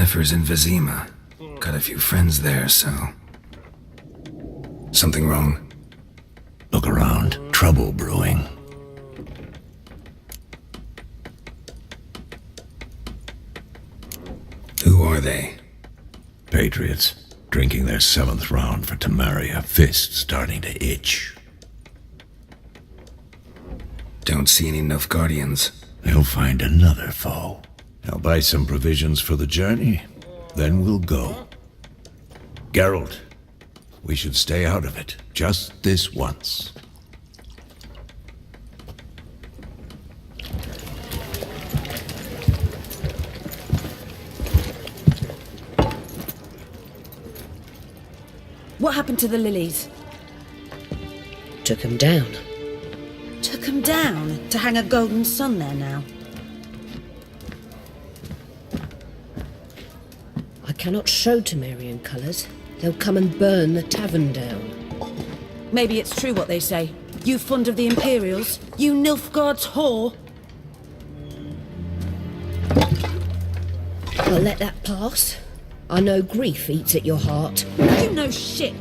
Yennefer's in Vizima. Got a few friends there, so... Something wrong? Look around. Trouble brewing. Who are they? Patriots. Drinking their 7th round for Temeria. Fist starting to itch. Don't see any Nilfgaardians. They'll find another foe. I'll buy some provisions for the journey. Then we'll go. Geralt, we should stay out of it. Just this once. What happened to the lilies? Took him down. Took them down to hang a golden sun there now. I cannot show Temerian colours. They'll come and burn the tavern down. Maybe it's true what they say. You fond of the Imperials? You Nilfgaard's whore? I'll let that pass. I know grief eats at your heart. You know shit.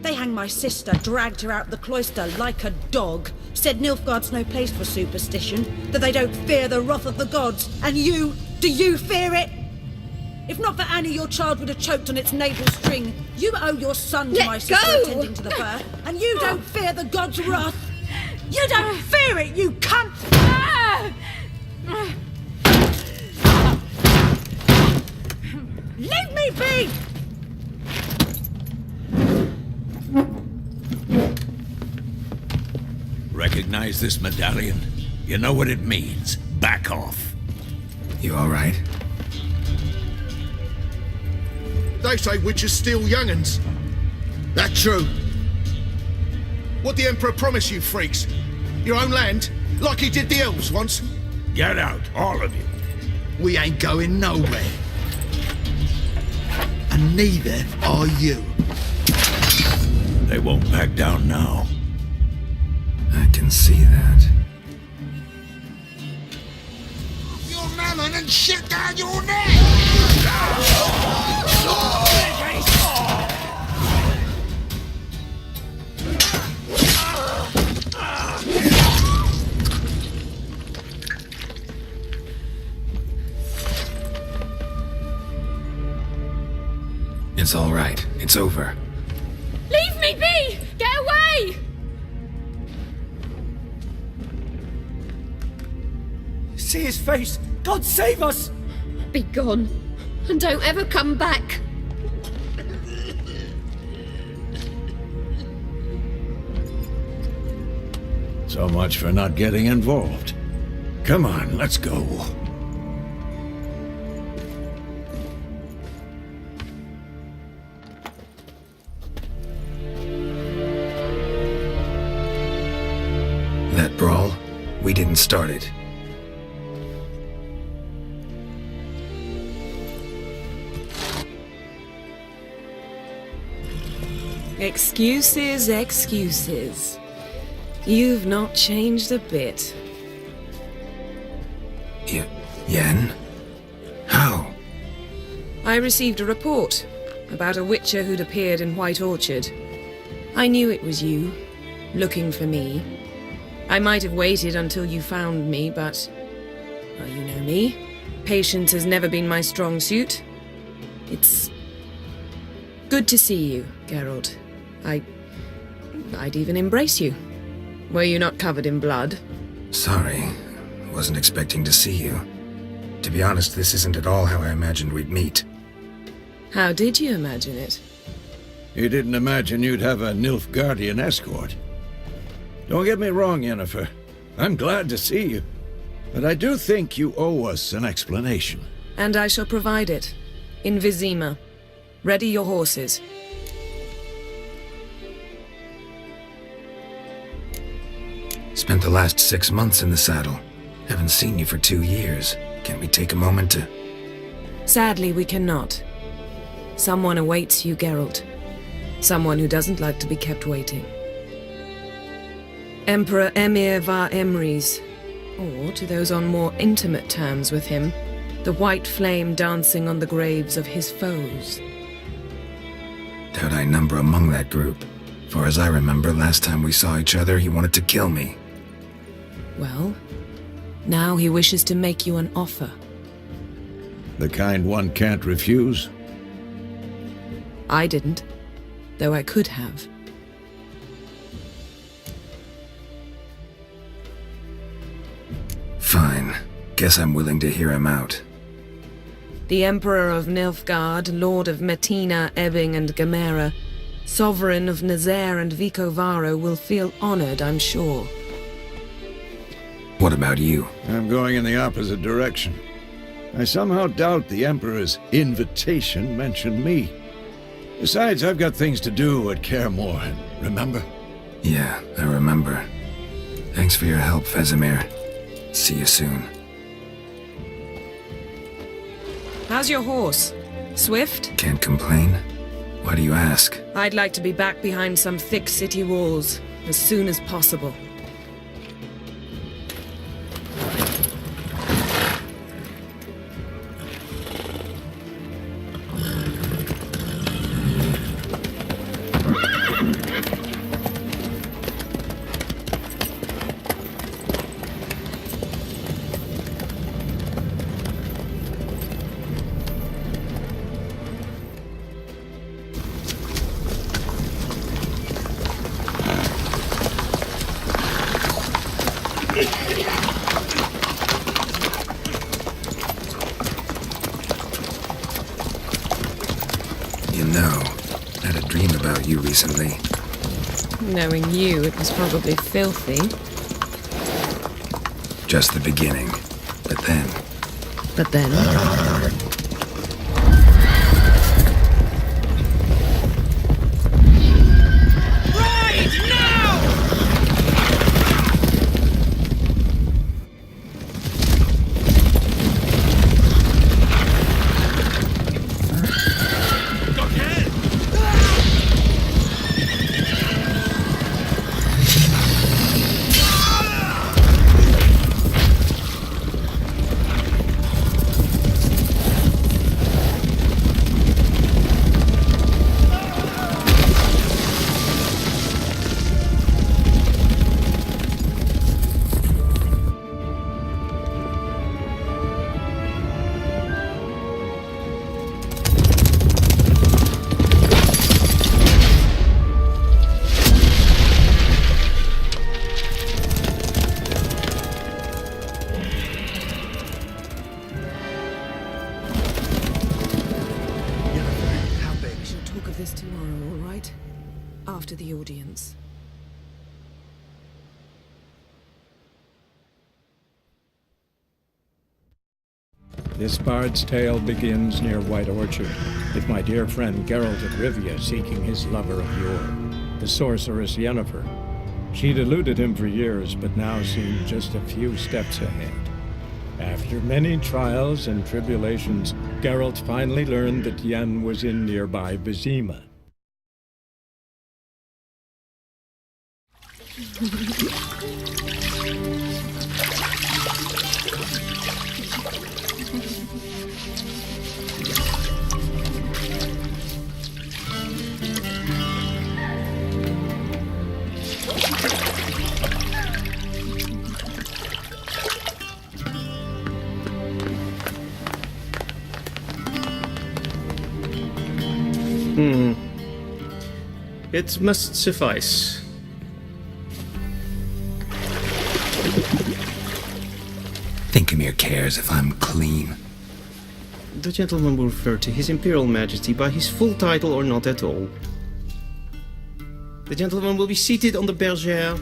They hanged my sister, dragged her out the cloister like a dog. Said Nilfgaard's no place for superstition, that they don't fear the wrath of the gods. And you, do you fear it? If not for Annie, your child would have choked on its navel string. You owe your son to my sister attending to the birth, and you don't fear the gods' wrath. You don't fear it, you cunt! Leave me be! Recognize this medallion? You know what it means. Back off. You alright? They say witches steal young'uns. That true? What the Emperor promise you, freaks? Your own land? Like he did the elves once? Get out, all of you. We ain't going nowhere. And neither are you. They won't back down now. I can see that. Your melon and shit down your neck! It's all right. It's over. Leave me be! Get away! See his face! God save us! Be gone, and don't ever come back. So much for not getting involved. Come on, let's go. That brawl, we didn't start it. Excuses, excuses. You've not changed a bit. Yen? How? I received a report about a witcher who'd appeared in White Orchard. I knew it was you, looking for me. I might have waited until you found me, but... well, you know me. Patience has never been my strong suit. It's... good to see you, Geralt. I'd even embrace you. Were you not covered in blood? Sorry. Wasn't expecting to see you. To be honest, this isn't at all how I imagined we'd meet. How did you imagine it? You didn't imagine you'd have a Nilfgaardian escort. Don't get me wrong, Yennefer. I'm glad to see you. But I do think you owe us an explanation. And I shall provide it. In Vizima. Ready your horses. Spent the last 6 months in the saddle. Haven't seen you for 2 years. Can't we take a moment to... Sadly, we cannot. Someone awaits you, Geralt. Someone who doesn't like to be kept waiting. Emperor Emhyr var Emreis, or to those on more intimate terms with him, The white flame dancing on the graves of his foes. Doubt I number among that group. For as I remember, last time we saw each other, he wanted to kill me. Well, now he wishes to make you an offer. The kind one can't refuse. I didn't, though I could have. Fine. Guess I'm willing to hear him out. The Emperor of Nilfgaard, Lord of Metina, Ebbing and Gamera, Sovereign of Nazaire and Vicovaro will feel honored, I'm sure. What about you? I'm going in the opposite direction. I somehow doubt the Emperor's invitation mentioned me. Besides, I've got things to do at Kaer Morhen, remember? Yeah, I remember. Thanks for your help, Vesemir. See you soon. How's your horse? Swift? Can't complain. Why do you ask? I'd like to be back behind some thick city walls as soon as possible. You know, I had a dream about you recently. Knowing you, it was probably filthy. Just the beginning. But then, But then... this tomorrow, all right? After the audience. This bard's tale begins near White Orchard, with my dear friend Geralt of Rivia seeking his lover of yore, the sorceress Yennefer. She'd eluded him for years, but now seemed just a few steps ahead. After many trials and tribulations, Geralt finally learned that Yen was in nearby Vizima. It must suffice. Thinkamir cares if I'm clean. The gentleman will refer to His Imperial Majesty by his full title or not at all. The gentleman will be seated on the bergère.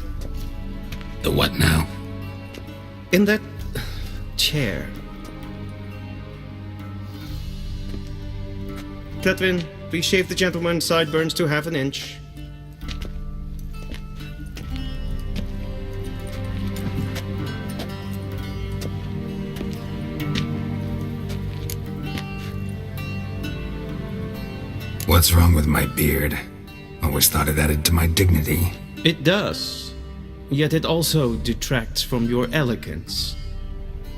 The what now? In that chair. Cletwin, please shave the gentleman's sideburns to half an inch. What's wrong with my beard? Always thought it added to my dignity. It does. Yet it also detracts from your elegance.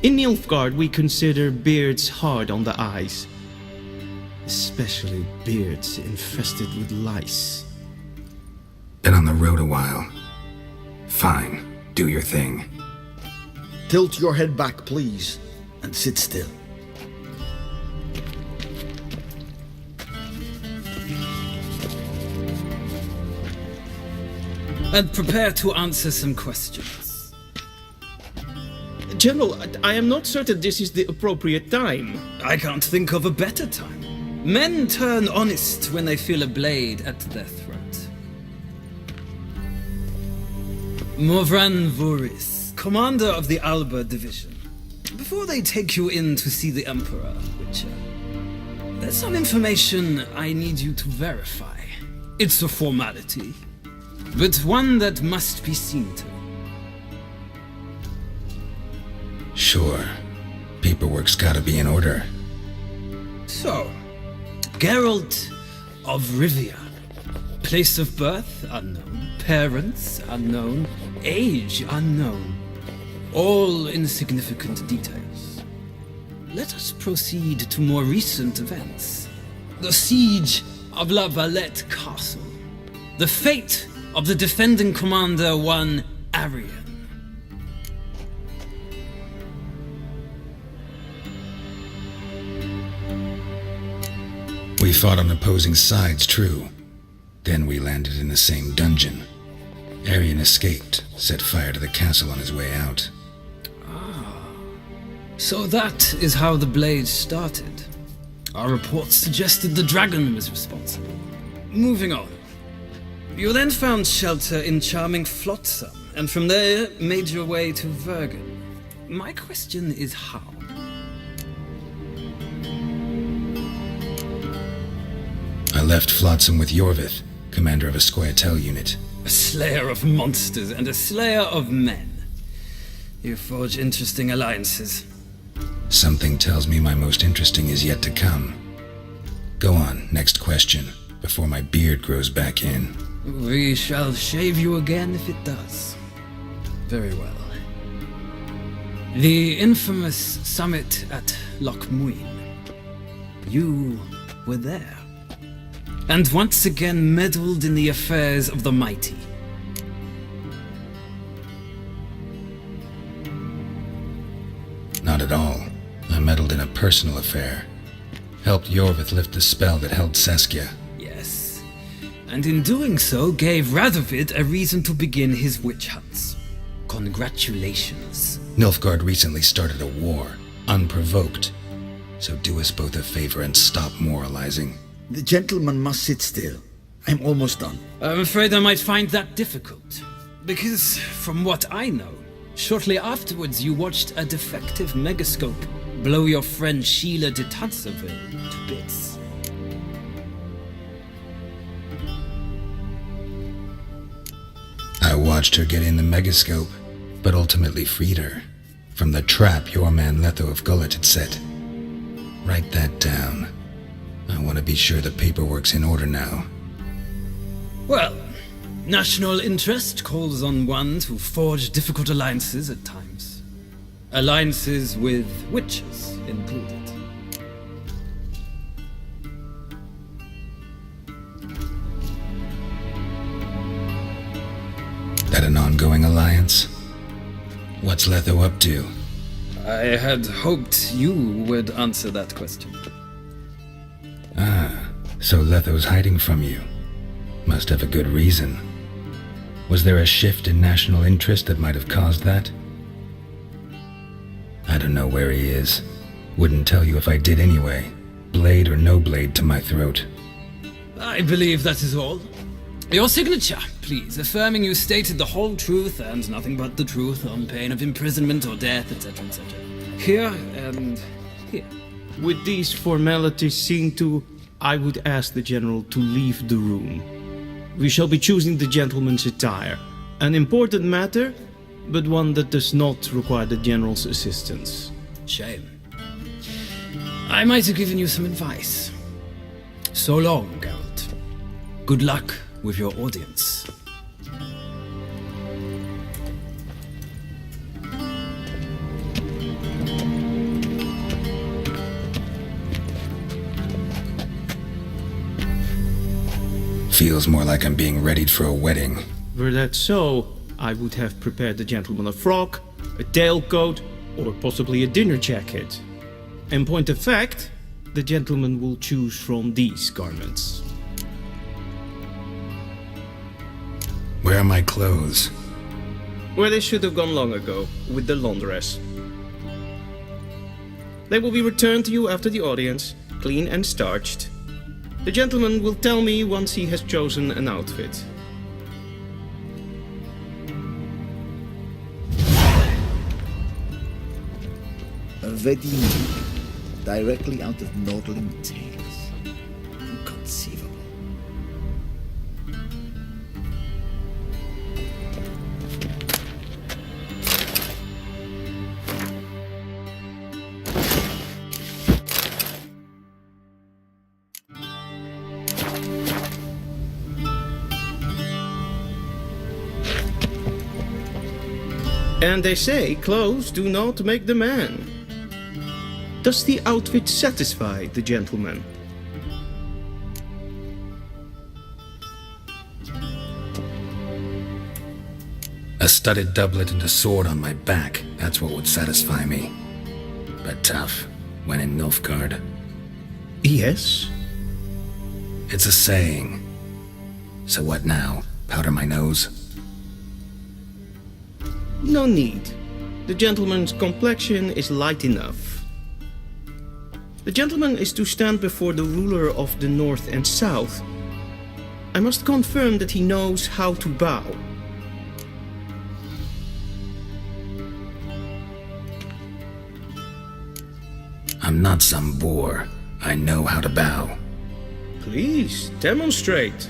In Nilfgaard, we consider beards hard on the eyes. Especially beards infested with lice. Been on the road a while. Fine, do your thing. Tilt your head back, please, and sit still. And prepare to answer some questions. General, I am not certain this is the appropriate time. I can't think of a better time. Men turn honest when they feel a blade at their throat. Morvran Voris, commander of the Alba Division. Before they take you in to see the Emperor, Witcher, there's some information I need you to verify. It's a formality, but one that must be seen to. Sure. Paperwork's gotta be in order. So, Geralt of Rivia. Place of birth unknown. Parents unknown. Age unknown. All insignificant details. Let us proceed to more recent events. The siege of La Valette Castle. The fate of the defending commander, one Arian. We fought on opposing sides, true. Then we landed in the same dungeon. Arian escaped, set fire to the castle on his way out. So that is how the Blade started. Our reports suggested the dragon was responsible. Moving on. You then found shelter in charming Flotsam, and from there made your way to Vergen. My question is how? I left Flotsam with Yorvith, commander of a Scoia'tael unit. A slayer of monsters and a slayer of men. You forge interesting alliances. Something tells me my most interesting is yet to come. Go on, next question, before my beard grows back in. We shall shave you again if it does. Very well. The infamous summit at Loch Muin. You were there. And once again meddled in the affairs of the mighty. Not at all. I meddled in a personal affair. Helped Yorvith lift the spell that held Saskia. Yes. And in doing so, gave Radovid a reason to begin his witch hunts. Congratulations. Nilfgaard recently started a war, unprovoked. So do us both a favor and stop moralizing. The gentleman must sit still. I'm almost done. I'm afraid I might find that difficult. Because, from what I know, shortly afterwards you watched a defective megascope blow your friend Sheila de Tanserville to bits. I watched her get in the megascope, but ultimately freed her from the trap your man Letho of Gullet had set. Write that down. I want to be sure the paperwork's in order now. Well, national interest calls on one to forge difficult alliances at times. Alliances with witches included. That an ongoing alliance? What's Letho up to? I had hoped you would answer that question. So Letho's hiding from you. Must have a good reason. Was there a shift in national interest that might have caused that? I don't know where he is. Wouldn't tell you if I did anyway. Blade or no blade to my throat. I believe that is all. Your signature, please, affirming you stated the whole truth and nothing but the truth on pain of imprisonment or death, etc., etc. Here and here. With these formalities seen to, I would ask the General to leave the room. We shall be choosing the gentleman's attire. An important matter, but one that does not require the General's assistance. Shame. I might have given you some advice. So long, Geralt. Good luck with your audience. Feels more like I'm being readied for a wedding. Were that so, I would have prepared the gentleman a frock, a tailcoat, or possibly a dinner jacket. In point of fact, the gentleman will choose from these garments. Where are my clothes? Where they should have gone long ago, with the laundress. They will be returned to you after the audience, clean and starched. The gentleman will tell me once he has chosen an outfit. A wedding directly out of Nordling Tales. Inconceivable. And they say clothes do not make the man. Does the outfit satisfy the gentleman? A studded doublet and a sword on my back, that's what would satisfy me. But tough, when in Nilfgaard. Yes. It's a saying. So what now? Powder my nose? No need. The gentleman's complexion is light enough. The gentleman is to stand before the ruler of the North and South. I must confirm that he knows how to bow. I'm not some boor. I know how to bow. Please, demonstrate.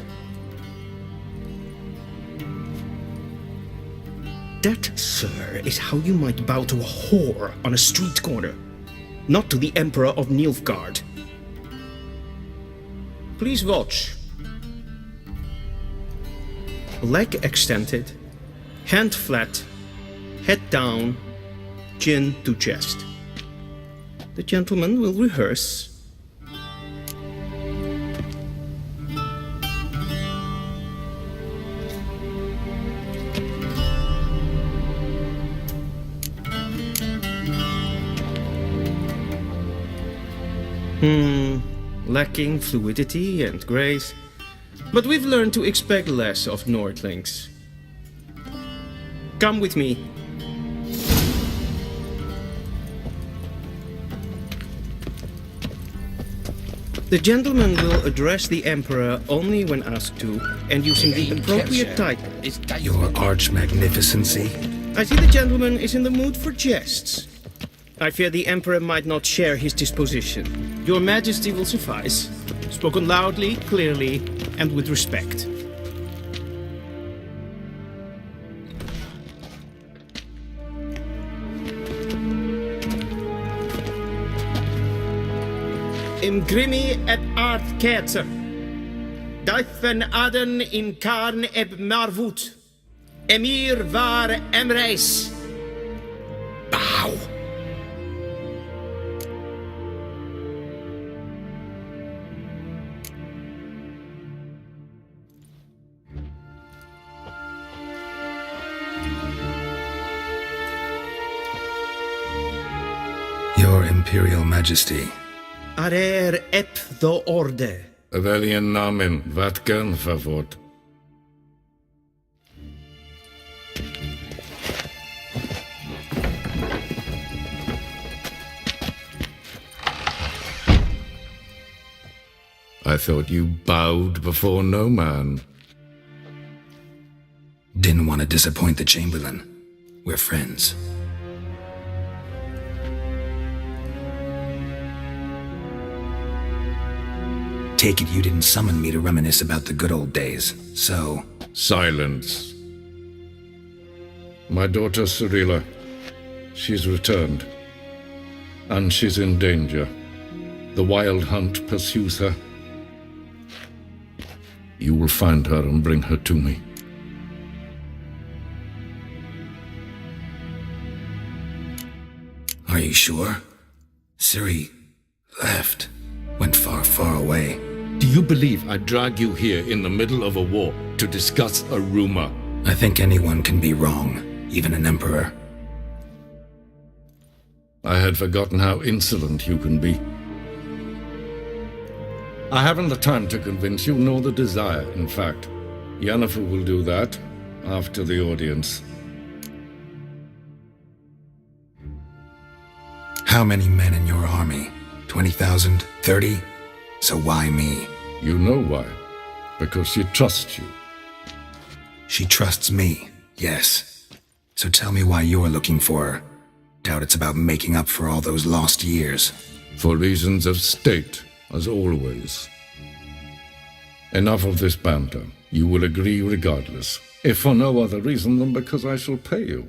That, sir, is how you might bow to a whore on a street corner, not to the Emperor of Nilfgaard. Please watch. Leg extended, hand flat, head down, chin to chest. The gentleman will rehearse. Lacking fluidity and grace, but we've learned to expect less of Nordlings. Come with me. The gentleman will address the Emperor only when asked to, and using the appropriate title. Your arch-magnificency? I see the gentleman is in the mood for jests. I fear the Emperor might not share his disposition. Your Majesty will suffice. Spoken loudly, clearly, and with respect. Imgrimi et art ketzer. Duifen aden in karn eb marvut. Emir var emreis. Bow. Your Imperial Majesty. Arer ep the orde. Welchen Namen, wat gern verwort? I thought you bowed before no man. Didn't want to disappoint the Chamberlain. We're friends. Take it you didn't summon me to reminisce about the good old days, so... Silence. My daughter Cyrilla, she's returned. And she's in danger. The Wild Hunt pursues her. You will find her and bring her to me. Are you sure? Ciri left. Went far, far away. Do you believe I drag you here in the middle of a war to discuss a rumor? I think anyone can be wrong, even an emperor. I had forgotten how insolent you can be. I haven't the time to convince you, nor the desire, in fact. Yennefer will do that after the audience. How many men in your army? 20,000? 30? So why me? You know why. Because she trusts you. She trusts me, yes. So tell me why you're looking for her. Doubt it's about making up for all those lost years. For reasons of state, as always. Enough of this banter. You will agree regardless, if for no other reason than because I shall pay you.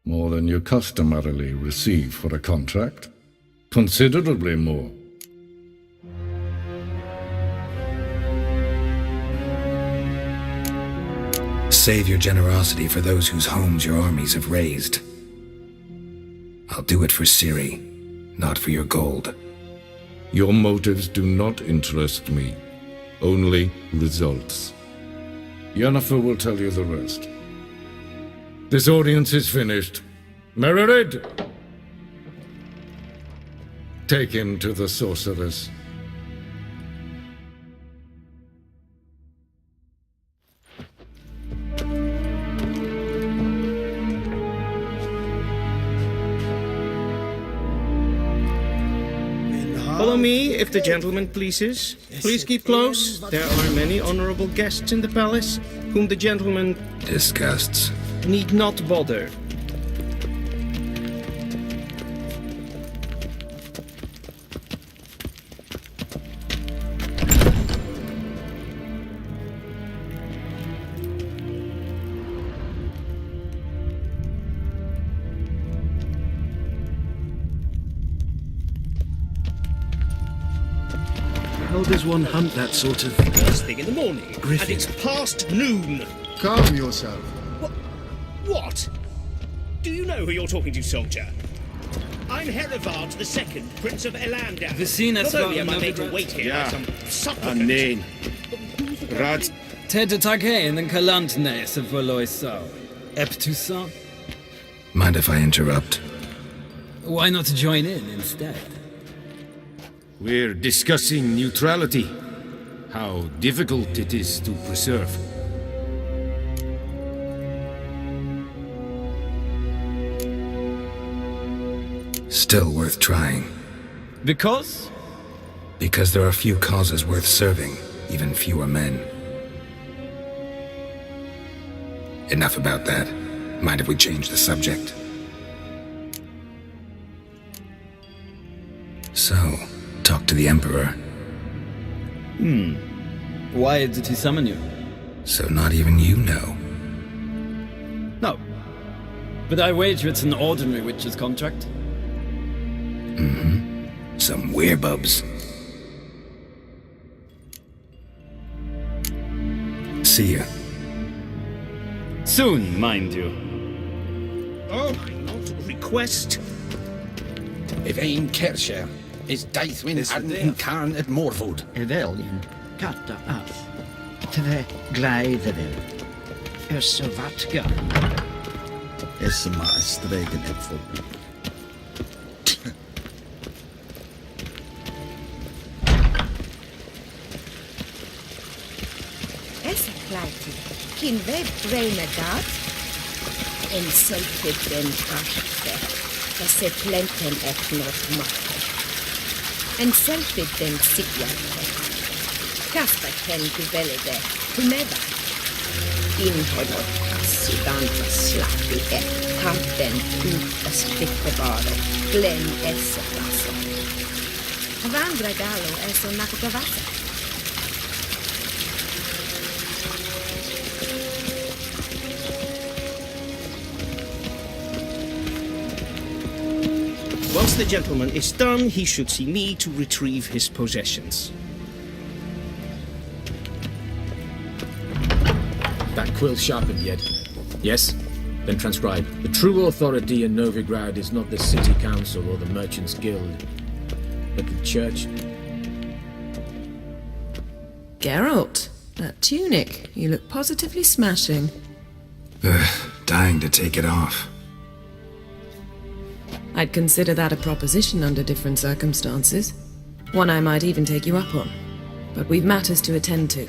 More than you customarily receive for a contract. Considerably more. Save your generosity for those whose homes your armies have razed. I'll do it for Ciri, not for your gold. Your motives do not interest me. Only results. Yennefer will tell you the rest. This audience is finished. Mererid! Take him to the sorceress. Follow me, if the gentleman pleases. Please keep close. There are many honorable guests in the palace, whom the gentleman disgusts. Need not bother. How does one hunt that sort of... First thing in the morning, Griffin. and it's past noon. Calm yourself. What? Do you know who you're talking to, soldier? I'm Herivard II, Prince of Elandar. Vicina Not only am I made to Novigrad. wait here like some supplicant... Amen. Rad... Ted Taghain and Kalantnes of Valoisau. Eptusan. Mind if I interrupt? Why not join in instead? We're discussing neutrality. How difficult it is to preserve. Still worth trying. Because? Because there are few causes worth serving, even fewer men. Enough about that. Mind if we change the subject? So, talk to the Emperor. Why did he summon you? So not even you know. No. But I wager it's an ordinary witch's contract. Some werebubs. See ya. Soon, mind you. Oh, not request. Evain Kersher is Daithwin Arden Karn at Morwood. Evelyn katta af. Tre gleideren. Vatka. Esse maar streken heb voor Esse pleiti. Kin web breine dat. En selfie den achte. Dat se plenten et not makke. En selfie den sigjarte. Kasta ken kuvelde. Kumeda. Inhevot kassidanta slappi et katten uutta spikkobare. Glenn esse plasso. Vandra galo eso nakotavasa. Once the gentleman is done, he should see me to retrieve his possessions. That quill sharpened yet? Yes? Then transcribe. The true authority in Novigrad is not the city council or the merchants' guild, but the church. Geralt, that tunic. You look positively smashing. Dying to take it off. I'd consider that a proposition under different circumstances. One I might even take you up on. But we've matters to attend to.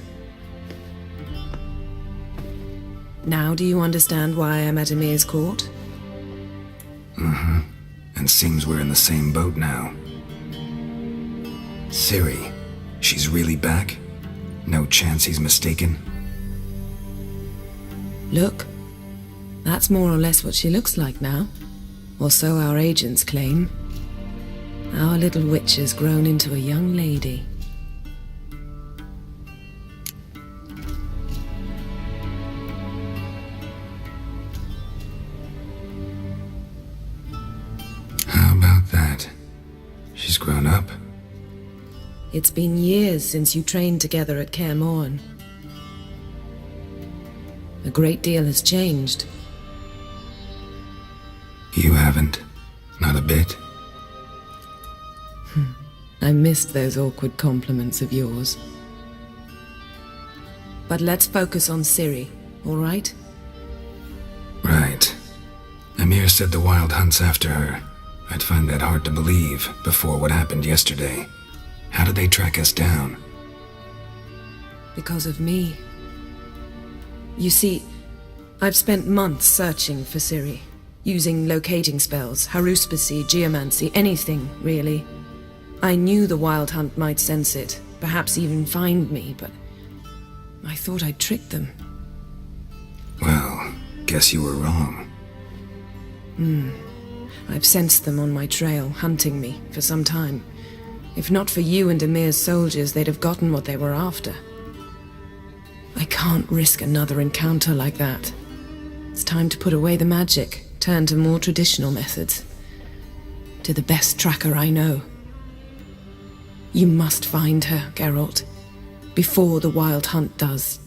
Now do you understand why I'm at Emir's court? Mm-hmm. And seems we're in the same boat now. Ciri, she's really back? No chance he's mistaken? Look, that's more or less what she looks like now. Or so our agents claim. Our little witch has grown into a young lady. How about that? She's grown up. It's been years since you trained together at Kaer Morhen. A great deal has changed. You haven't. Not a bit. I missed those awkward compliments of yours. But let's focus on Ciri, all right? Right. Emir said the Wild Hunt's after her. I'd find that hard to believe before what happened yesterday. How did they track us down? Because of me. You see, I've spent months searching for Ciri, using locating spells, haruspicy, geomancy, anything, really. I knew the Wild Hunt might sense it, perhaps even find me, but I thought I'd tricked them. Well, guess you were wrong. I've sensed them on my trail, hunting me, for some time. If not for you and Emir's soldiers, they'd have gotten what they were after. I can't risk another encounter like that. It's time to put away the magic, turn to more traditional methods. To the best tracker I know. You must find her, Geralt, before the Wild Hunt does.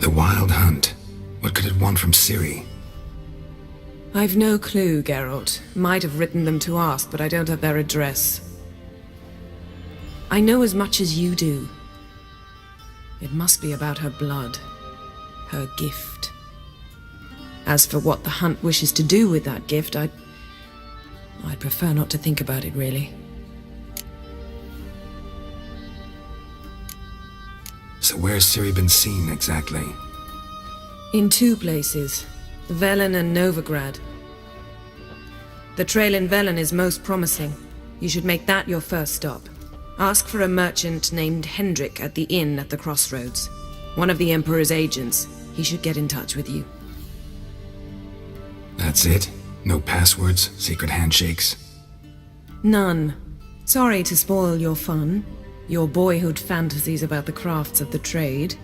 The Wild Hunt? What could it want from Ciri? I've no clue, Geralt. Might have written them to ask, but I don't have their address. I know as much as you do. It must be about her blood, her gift. As for what the Hunt wishes to do with that gift, I'd prefer not to think about it, really. So where's Ciri been seen, exactly? In two places, Velen and Novigrad. The trail in Velen is most promising. You should make that your first stop. Ask for a merchant named Hendrik at the inn at the crossroads. One of the Emperor's agents. He should get in touch with you. That's it? No passwords, secret handshakes? None. Sorry to spoil your fun, your boyhood fantasies about the crafts of the trade.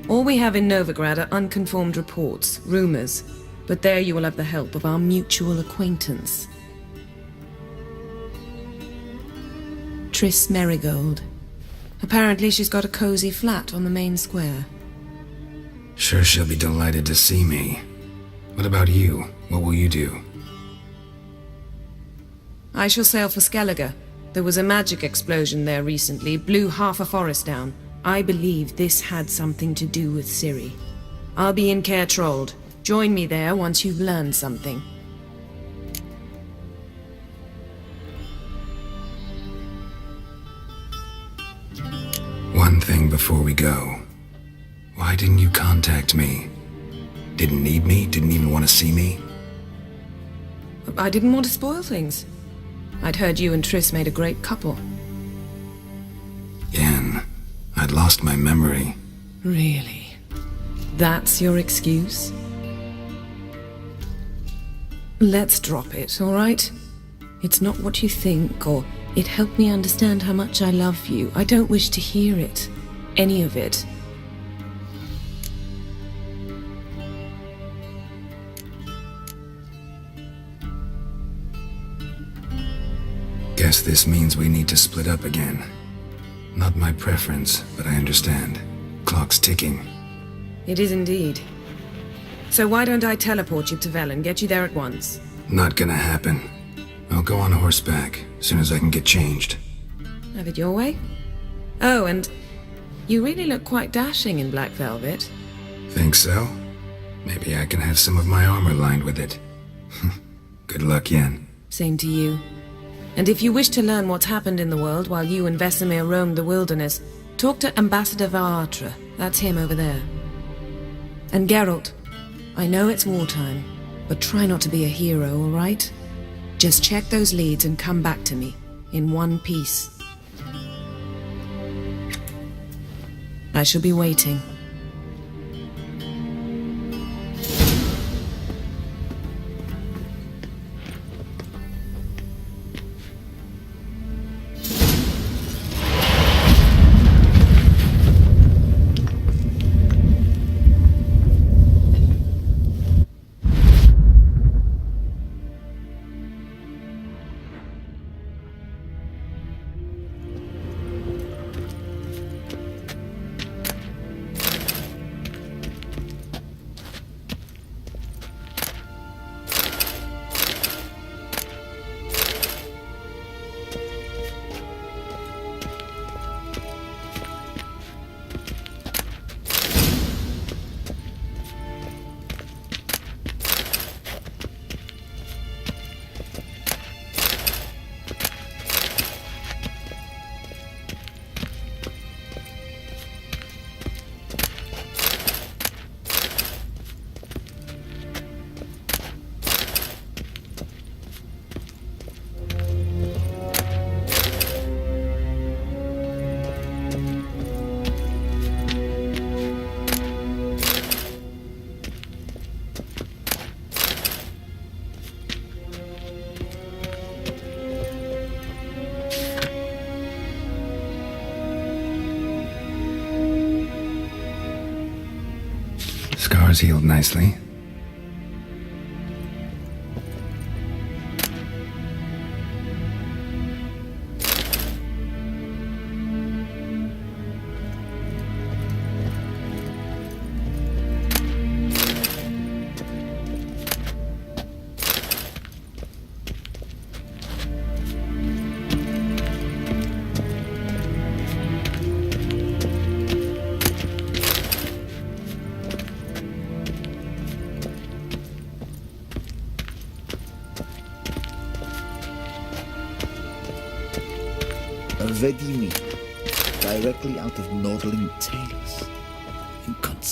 All we have in Novigrad are unconformed reports, rumors, but there you will have the help of our mutual acquaintance. Triss Merigold. Apparently she's got a cozy flat on the main square. Sure she'll be delighted to see me. What about you? What will you do? I shall sail for Skellige. There was a magic explosion there recently, blew half a forest down. I believe this had something to do with Ciri. I'll be in Caer Trolde. Join me there once you've learned something. One thing before we go. Why didn't you contact me? Didn't need me? Didn't even want to see me? I didn't want to spoil things. I'd heard you and Triss made a great couple. Yen, I'd lost my memory. Really? That's your excuse? Let's drop it, all right? It's not what you think, or it helped me understand how much I love you. I don't wish to hear it. Any of it. Guess this means we need to split up again. Not my preference, but I understand. Clock's ticking. It is indeed. So why don't I teleport you to Velen, get you there at once? Not gonna happen. I'll go on horseback as soon as I can get changed. Have it your way? Oh, and you really look quite dashing in black velvet. Think so? Maybe I can have some of my armor lined with it. Good luck, Yen. Same to you. And if you wish to learn what's happened in the world while you and Vesemir roamed the wilderness, talk to Ambassador Varatra. That's him over there. And Geralt, I know it's wartime, but try not to be a hero, all right? Just check those leads and come back to me, in one piece. I shall be waiting. Scars healed nicely. Vedimi, directly out of Nordling tales.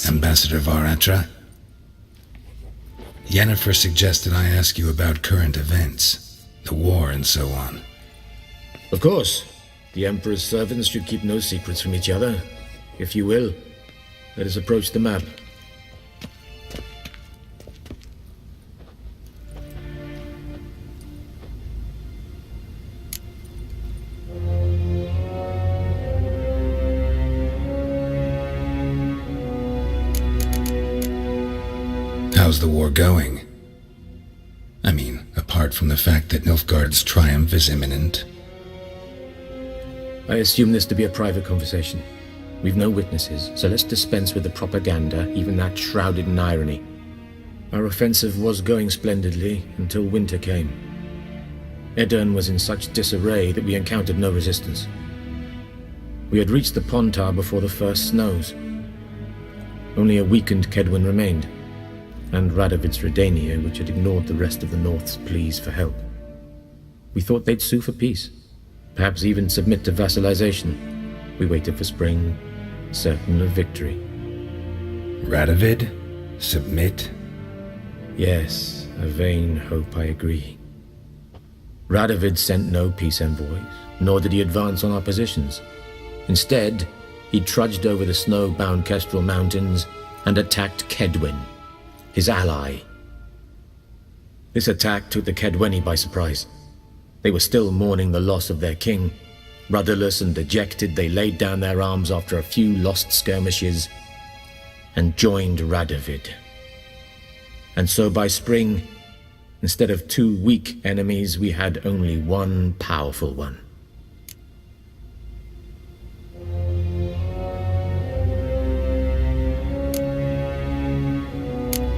Ambassador Varatra? Yennefer suggested I ask you about current events, the war and so on. Of course. The Emperor's servants should keep no secrets from each other. If you will, let us approach the map. How's the war going? I mean, apart from the fact that Nilfgaard's triumph is imminent. I assume this to be a private conversation. We've no witnesses, so let's dispense with the propaganda, even that shrouded in irony. Our offensive was going splendidly until winter came. Edirn was in such disarray that we encountered no resistance. We had reached the Pontar before the first snows. Only a weakened Kedwin remained, and Radovid's Redania, which had ignored the rest of the North's pleas for help. We thought they'd sue for peace, perhaps even submit to vassalization. We waited for spring, certain of victory. Radovid? Submit? Yes, a vain hope, I agree. Radovid sent no peace envoys, nor did he advance on our positions. Instead, he trudged over the snow-bound Kestrel Mountains and attacked Kedwin, his ally. This attack took the Kedweni by surprise. They were still mourning the loss of their king. Rudderless and dejected, they laid down their arms after a few lost skirmishes and joined Radovid. And so by spring, instead of 2 weak enemies, we had only one powerful one.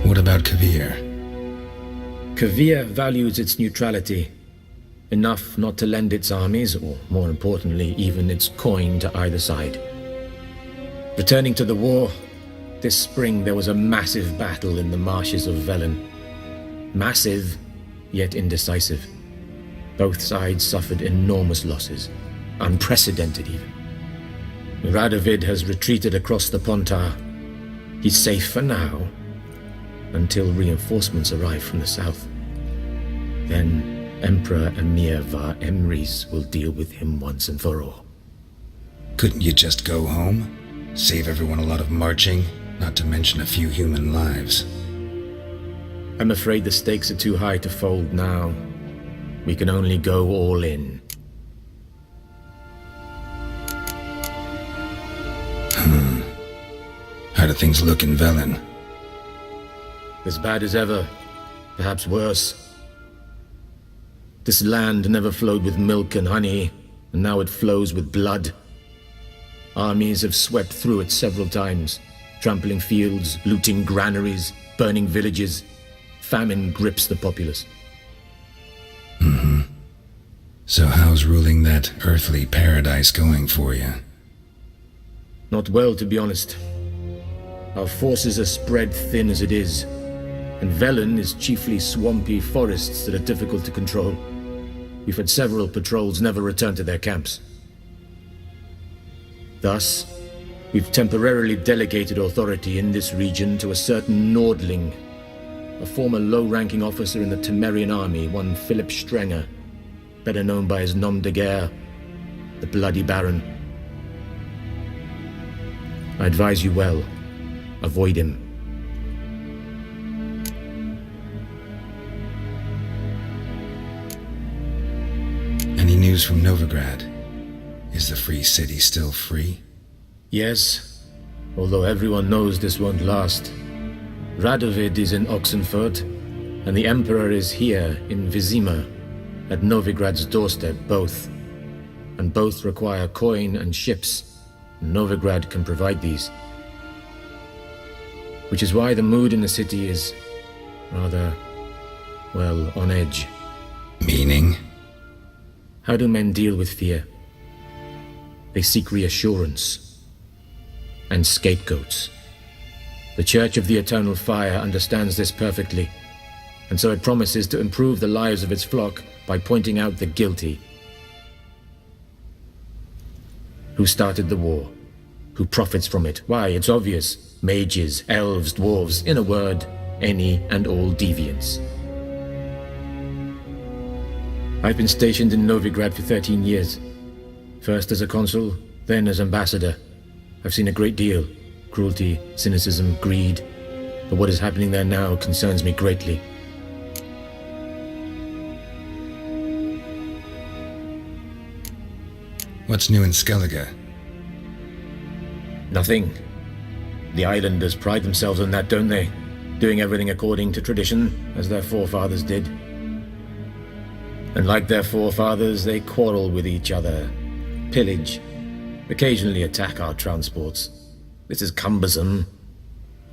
What about Kovir? Kovir values its neutrality, Enough not to lend its armies, or more importantly, even its coin to either side. Returning to the war, this spring there was a massive battle in the marshes of Velen. Massive, yet indecisive. Both sides suffered enormous losses, unprecedented even. Radovid has retreated across the Pontar. He's safe for now, until reinforcements arrive from the south. Then Emperor Emir var Emrys will deal with him once and for all. Couldn't you just go home? Save everyone a lot of marching, not to mention a few human lives. I'm afraid the stakes are too high to fold now. We can only go all in. How do things look in Velen? As bad as ever, perhaps worse. This land never flowed with milk and honey, and now it flows with blood. Armies have swept through it several times, trampling fields, looting granaries, burning villages. Famine grips the populace. So how's ruling that earthly paradise going for you? Not well, to be honest. Our forces are spread thin as it is, and Velen is chiefly swampy forests that are difficult to control. We've had several patrols never return to their camps. Thus, we've temporarily delegated authority in this region to a certain Nordling, a former low-ranking officer in the Temerian army, one Philip Strenger, better known by his nom de guerre, the Bloody Baron. I advise you well. Avoid him. Any news from Novigrad? Is the free city still free? Yes, although everyone knows this won't last. Radovid is in Oxenfurt, and the Emperor is here in Vizima, at Novigrad's doorstep, both. And both require coin and ships. Novigrad can provide these. Which is why the mood in the city is rather, well, on edge. Meaning? How do men deal with fear? They seek reassurance and scapegoats. The Church of the Eternal Fire understands this perfectly, and so it promises to improve the lives of its flock by pointing out the guilty. Who started the war? Who profits from it? Why, it's obvious. Mages, elves, dwarves, in a word, any and all deviants. I've been stationed in Novigrad for 13 years. First as a consul, then as ambassador. I've seen a great deal. Cruelty, cynicism, greed. But what is happening there now concerns me greatly. What's new in Skellige? Nothing. The islanders pride themselves on that, don't they? Doing everything according to tradition, as their forefathers did. And like their forefathers, they quarrel with each other, pillage, occasionally attack our transports. This is cumbersome,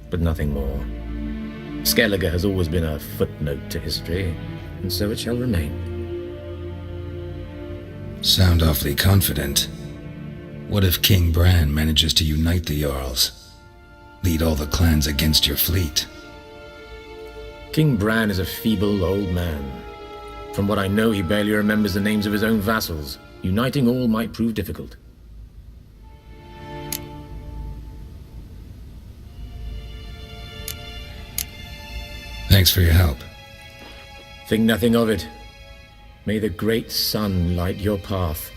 but nothing more. Skellige has always been a footnote to history, and so it shall remain. Sound awfully confident. What if King Bran manages to unite the Jarls? Lead all the clans against your fleet? King Bran is a feeble old man. From what I know, he barely remembers the names of his own vassals. Uniting all might prove difficult. Thanks for your help. Think nothing of it. May the great sun light your path.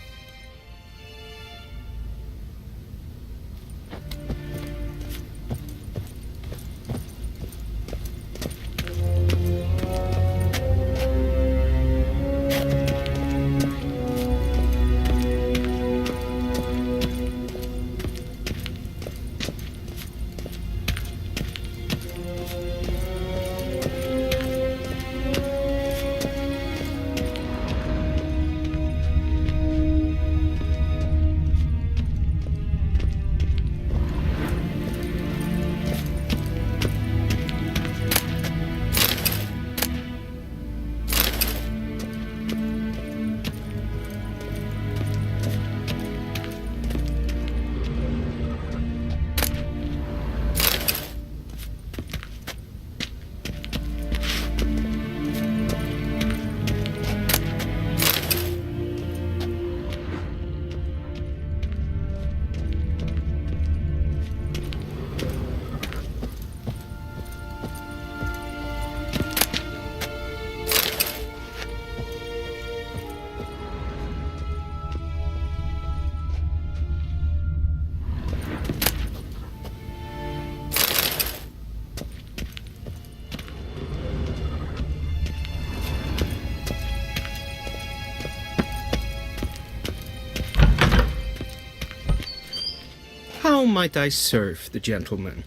How might I serve the gentleman?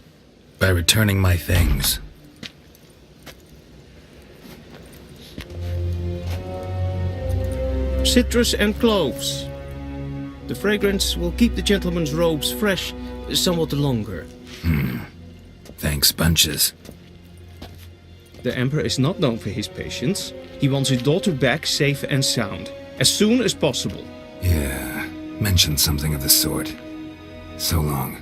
By returning my things. Citrus and cloves. The fragrance will keep the gentleman's robes fresh somewhat longer. Thanks, bunches. The Emperor is not known for his patience. He wants his daughter back safe and sound, as soon as possible. Yeah, mentioned something of the sort. So long.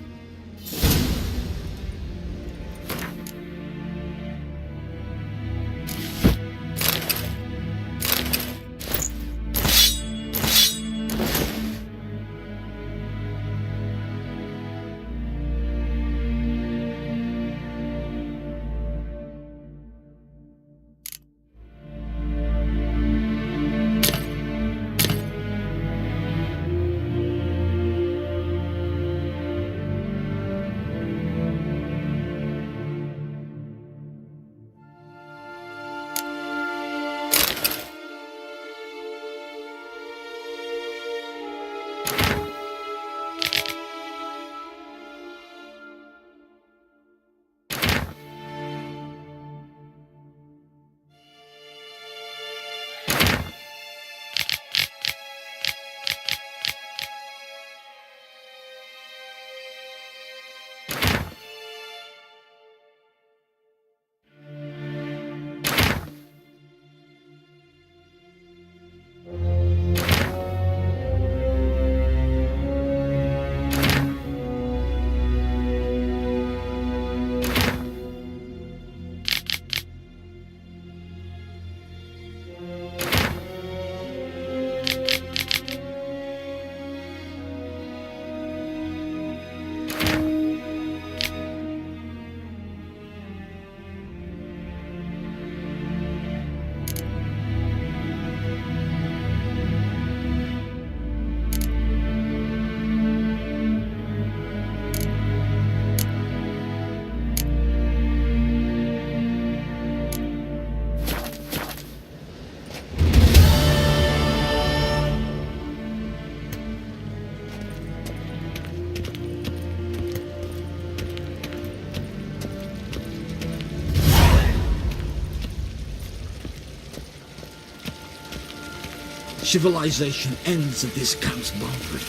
Civilization ends at this camp's boundary.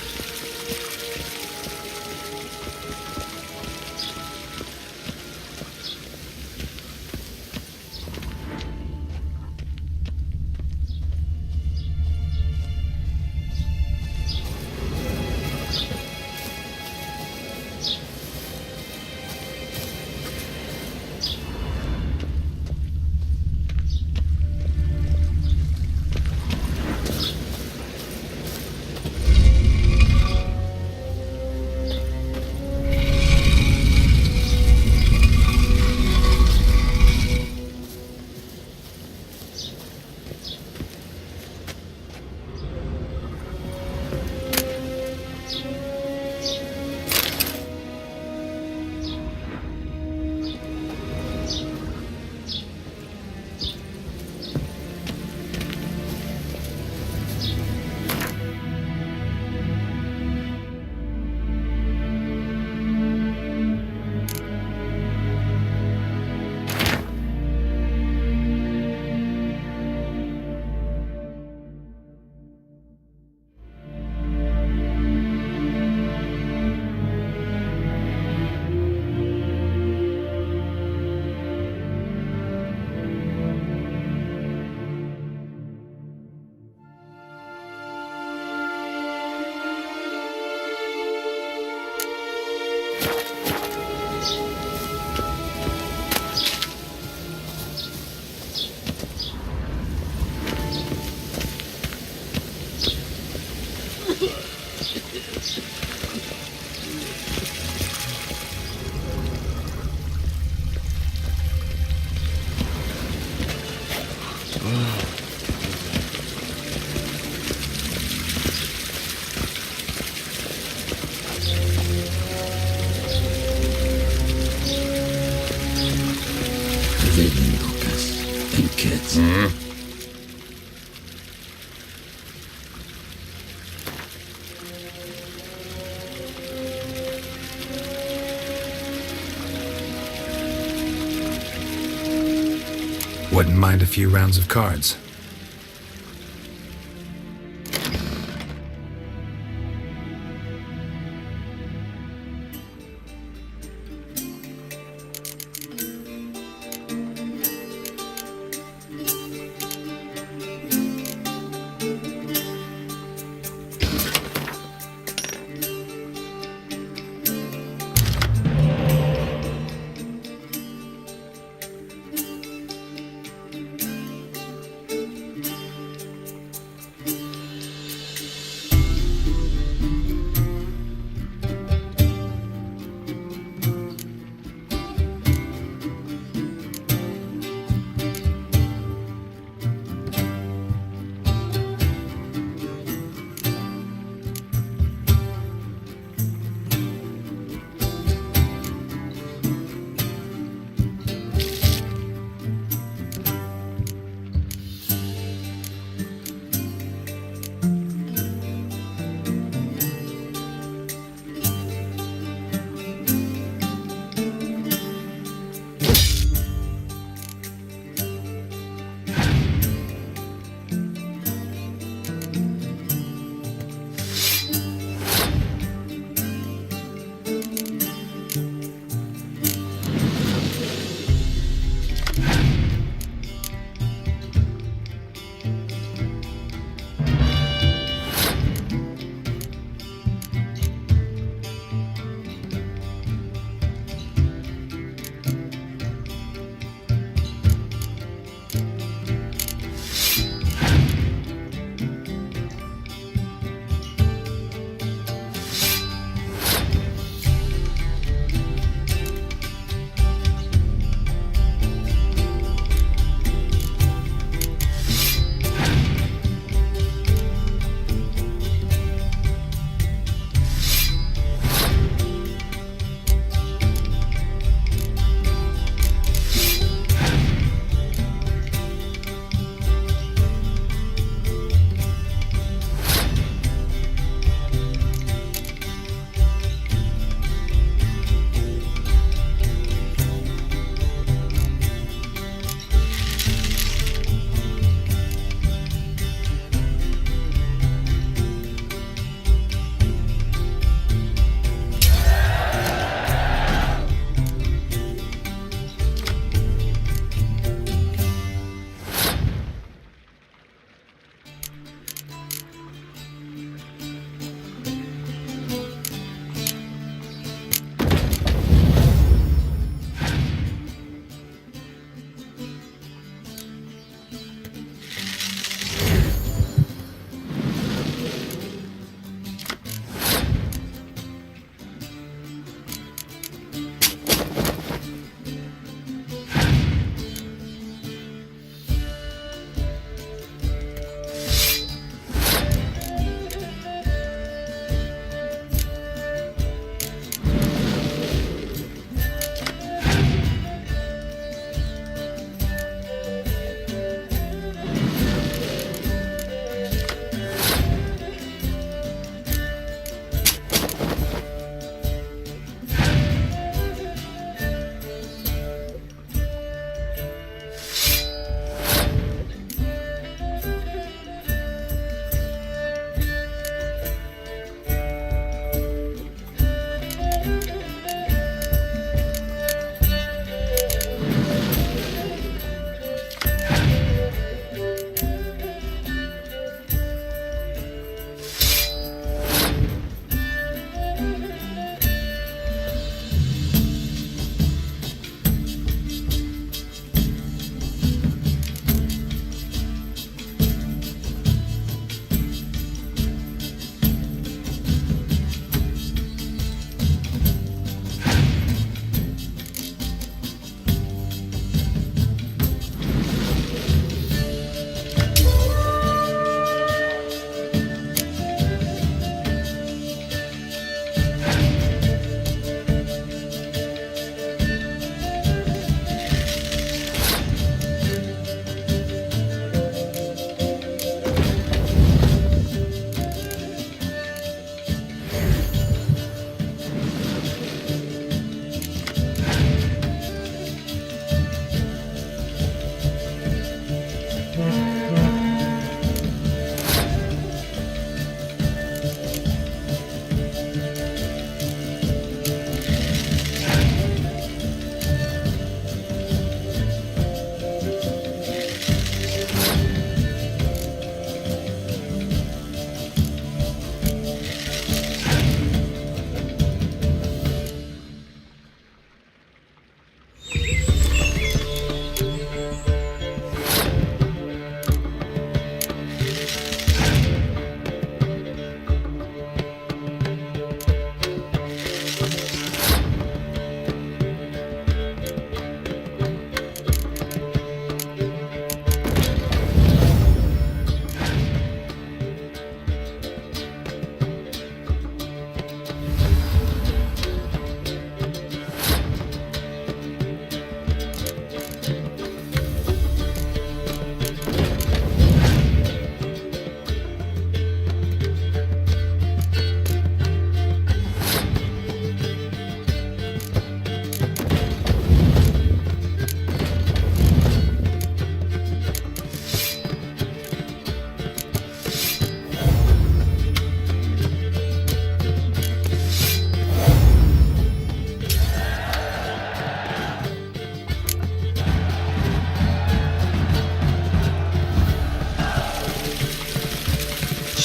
Wouldn't mind a few rounds of cards.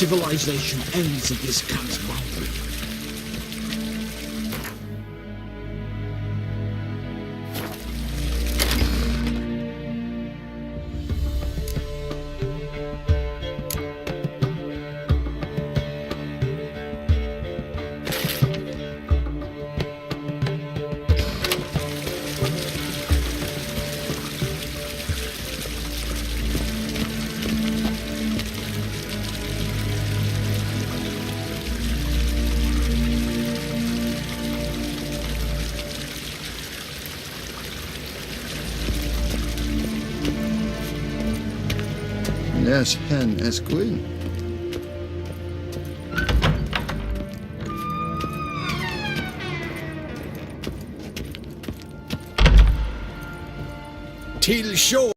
civilization ends at this camp's boundary. Yes, hen as queen. Till show.